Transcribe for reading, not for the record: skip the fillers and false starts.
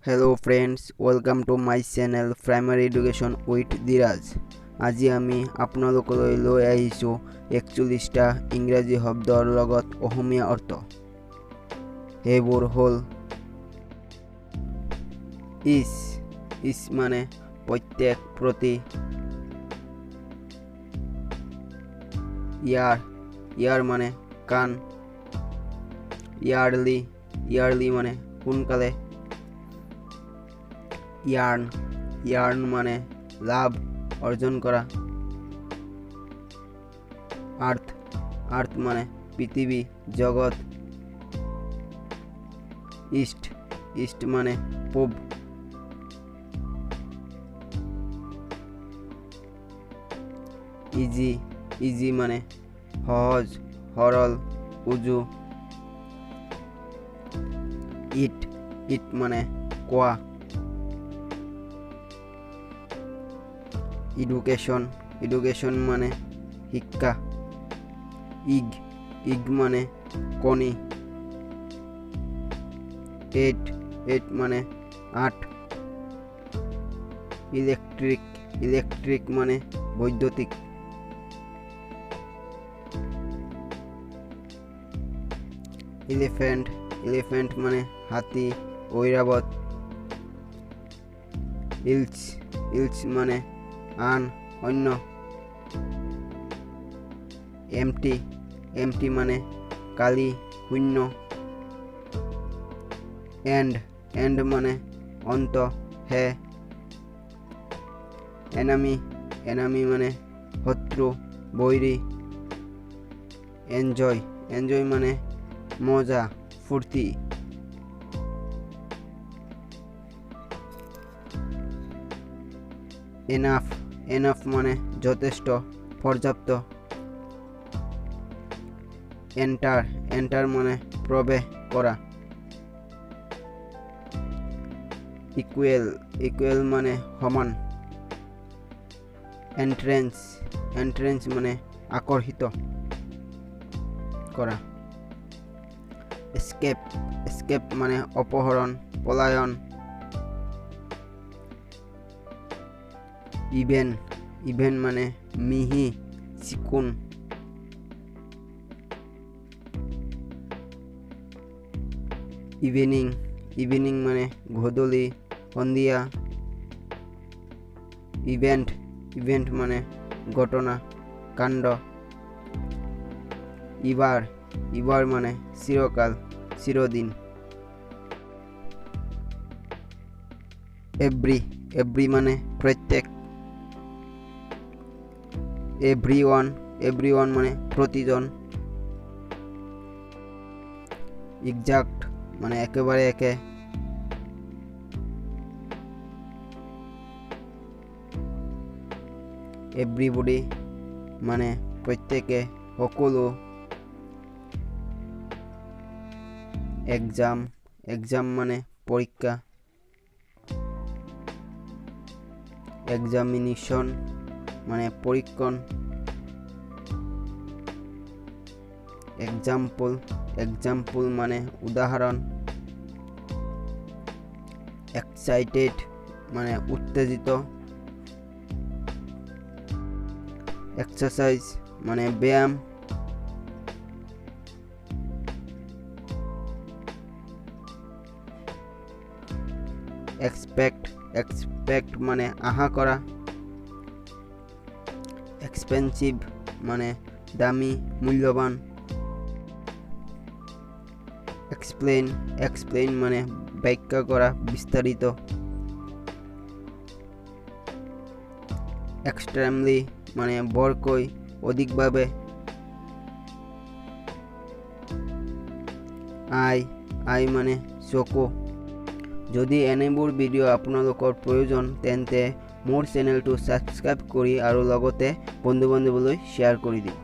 Hello friends, welcome to my channel Primary Education with Diraj. আজি আমি আপোনালোকলৈ লৈ আহিছো 41টা ইংৰাজী শব্দৰ লগত অসমীয়া অৰ্থ। এইবোৰ হ'ল ইস মানে প্ৰত্যেক প্ৰতি, ইয়াৰ মানে কাণ, ইয়াৰলি মানে সোনকালে, ইয়ার্ন মানে লাভ অর্জন করা, আর্থ মানে পৃথিবী জগৎ, ইস্ট মানে পূব, ইজি মানে সহজ সরল উজু, ইট মানে কোয়া, এডুকেশন মানে শিক্ষা, ইগ মানে কণী, এইট মানে 8, ইলেকট্রিক মানে বৈদ্যুতিক, এলিফ্যান্ট মানে হাতি ঐরাবত, ইলস মানে অন্য, এমটি মানে কালি শূন্য, এন্ড মানে অন্ত হে, এনামি মানে শত্রু বৈরী, এনজয় মানে মজা ফুর্তি, এনাফ মানে যথেষ্ট পর্যাপ্ত, এন্টার মানে প্রবেশ করা, ইকুয়াল মানে সমান, এন্ট্রেন্স মানে আকর্ষিত করা, এস্কেপ মানে অপহরণ পলায়ন, ইভেন মানে মিহি চিকুন, ইভিনিং মানে গধূলি সন্ধিয়া, ইভেন্ট মানে ঘটনা কাণ্ড, ইবার মানে চিরকাল চিরদিন, এভরি মানে প্রত্যেক, এভরিওয়ান মানে প্রতিজন, এক্সাক্ট মানে একেবারে একে, এভরিবডি মানে প্রত্যেকে সকলো, এক্সাম মানে পরীক্ষা, এক্সামিনেশন মানে পরীক্ষণ, এক্সাম্পল মানে উদাহরণ, এক্সাইটেড মানে উত্তেজিত, এক্সারসাইজ মানে ব্যায়াম, এক্সপেক্ট মানে আশা করা, এক্সপেন্সিভ মানে দামি মূল্যবান, এক্সপ্লেইন মানে ব্যাখ্যা করা বিস্তারিত, এক্সট্রিমলি মানে বৰকৈ অধিকভাৱে, আই মানে চকু। যদি এনেবোৰ ভিডিঅ' আপোনালোকৰ প্ৰয়োজন তেন্তে মোৰ চেনেলটো ছাবস্ক্ৰাইব কৰি আৰু লগতে বন্ধু বান্ধৱীলৈ শ্বেয়াৰ কৰি দিব।